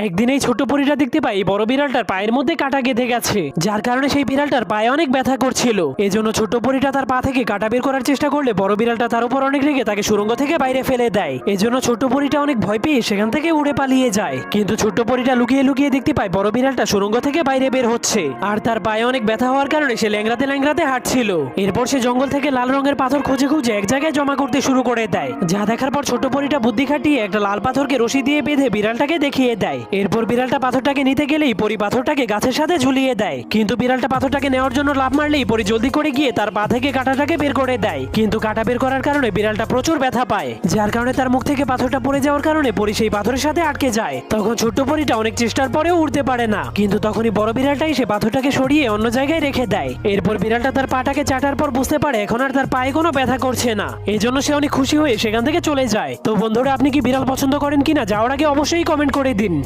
একদিন এই ছোট পরীটা দেখতে পাই বড় বিড়ালটার পায়ের মধ্যে কাটা গেঁথে গেছে, যার কারণে সেই বিড়ালটার পায়ে অনেক ব্যথা করছিল। এজন্য ছোট পরীটা তার পা থেকে কাটা বের করার চেষ্টা করলে বড় বিড়ালটা তার উপর অনেক রেগে তাকে সুড়ঙ্গ থেকে বাইরে ফেলে দেয়। এজন্য ছোট পরীটা অনেক ভয় পেয়ে সেখান থেকে উড়ে পালিয়ে যায়। কিন্তু ছোট পরীটা লুকিয়ে লুকিয়ে দেখতে পায় বড় বিড়ালটা সুড়ঙ্গ থেকে বাইরে বের হচ্ছে, আর তার পায়ে অনেক ব্যথা হওয়ার কারণে সে ল্যাংড়াতে ল্যাংড়াতে হাঁটছিল। এরপর সে জঙ্গল থেকে লাল রঙের পাথর খুঁজে খুঁজে এক জায়গায় জমা করতে শুরু করে দেয়, যা দেখার পর ছোট পরীটা বুদ্ধি খাটিয়ে একটা লাল পাথরকে রশি দিয়ে বেঁধে বিড়ালটাকে দেখিয়ে দেয়। এরপর বিড়ালটা পাথরটাকে নিতে গেলেই পরি পাথরটাকে গাছের সাথে ঝুলিয়ে দেয়, কিন্তু বিড়ালটা পাথরটাকে নেওয়ার জন্য লাফ মারলেই পরি জলদি করে গিয়ে তার পা থেকে কাঁটাটাকে বের করে দেয়। কিন্তু কাঁটা বের করার কারণে বিড়ালটা প্রচুর ব্যথা পায়, যার কারণে তার মুখ থেকে পাথরটা পড়ে যাওয়ার কারণে পরি সেই পাথরের সাথে আটকে যায়। তখন ছোট্ট পরিটা অনেক চেষ্টার পরেও উঠতে পারে না, কিন্তু তখনই বড় বিড়ালটা এসে পাথরটাকে সরিয়ে অন্য জায়গায় রেখে দেয়। এরপর বিড়ালটা তার পাটাকে চাটার পর বুঝতে পারে এখন আর তার পায়ে কোনো ব্যথা করছে না, এই জন্য সে অনেক খুশি হয়ে সেখান থেকে চলে যায়। তো বন্ধুরা, আপনি কি বিড়াল পছন্দ করেন কিনা যাওয়ার আগে অবশ্যই কমেন্ট করে দিন।